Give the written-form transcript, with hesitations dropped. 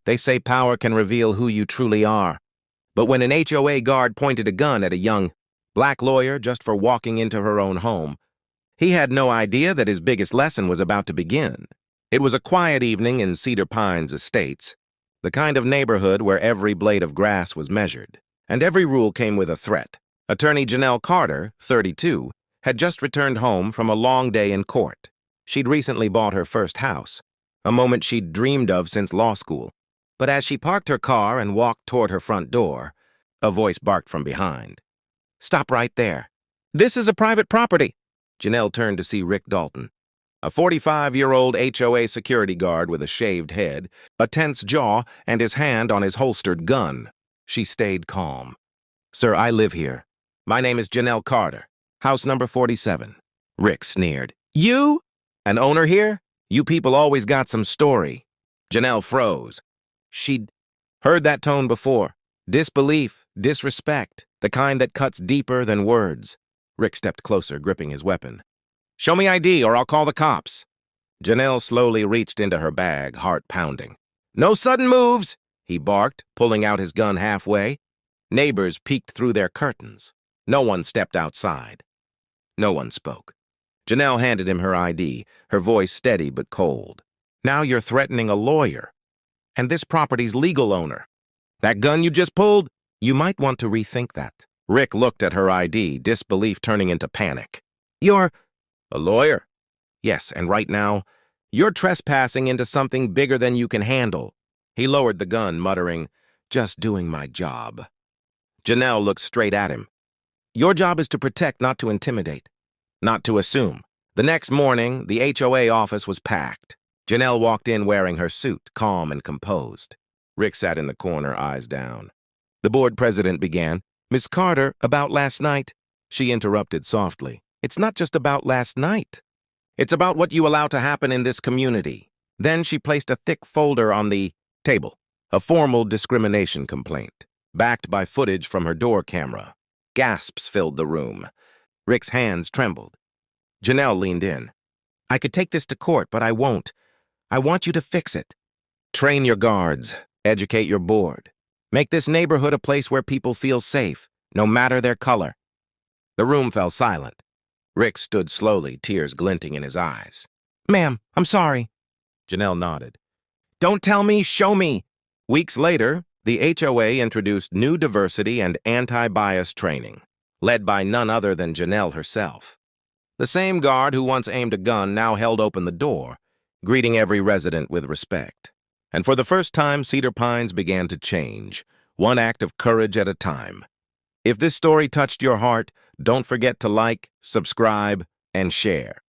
They say power can reveal who you truly are. But when an HOA guard pointed a gun at a young black lawyer just for walking into her own home, he had no idea that his biggest lesson was about to begin. It was a quiet evening in Cedar Pines Estates, the kind of neighborhood where every blade of grass was measured, and every rule came with a threat. Attorney Janelle Carter, 32, had just returned home from a long day in court. She'd recently bought her first house, a moment she'd dreamed of since law school. But as she parked her car and walked toward her front door, a voice barked from behind. "Stop right there. This is a private property." Janelle turned to see Rick Dalton, a 45-year-old HOA security guard with a shaved head, a tense jaw, and his hand on his holstered gun. She stayed calm. "Sir, I live here. My name is Janelle Carter, house number 47. Rick sneered. "You? An owner here? You people always got some story." Janelle froze. She'd heard that tone before. Disbelief, disrespect, the kind that cuts deeper than words. Rick stepped closer, gripping his weapon. "Show me ID or I'll call the cops." Janelle slowly reached into her bag, heart pounding. "No sudden moves," he barked, pulling out his gun halfway. Neighbors peeked through their curtains. No one stepped outside. No one spoke. Janelle handed him her ID, her voice steady but cold. "Now you're threatening a lawyer. And this property's legal owner. That gun you just pulled? You might want to rethink that." Rick looked at her ID, disbelief turning into panic. "You're a lawyer?" "Yes, and right now, you're trespassing into something bigger than you can handle." He lowered the gun, muttering, "Just doing my job." Janelle looked straight at him. "Your job is to protect, not to intimidate, not to assume." The next morning, the HOA office was packed. Janelle walked in wearing her suit, calm and composed. Rick sat in the corner, eyes down. The board president began. "Miss Carter, about last night." She interrupted softly. "It's not just about last night. It's about what you allow to happen in this community." Then she placed a thick folder on the table, a formal discrimination complaint, backed by footage from her door camera. Gasps filled the room. Rick's hands trembled. Janelle leaned in. "I could take this to court, but I won't. I want you to fix it. Train your guards. Educate your board. Make this neighborhood a place where people feel safe, no matter their color." The room fell silent. Rick stood slowly, tears glinting in his eyes. "Ma'am, I'm sorry." Janelle nodded. "Don't tell me, show me." Weeks later, the HOA introduced new diversity and anti-bias training, led by none other than Janelle herself. The same guard who once aimed a gun now held open the door, greeting every resident with respect. And for the first time, Cedar Pines began to change, one act of courage at a time. If this story touched your heart, don't forget to like, subscribe, and share.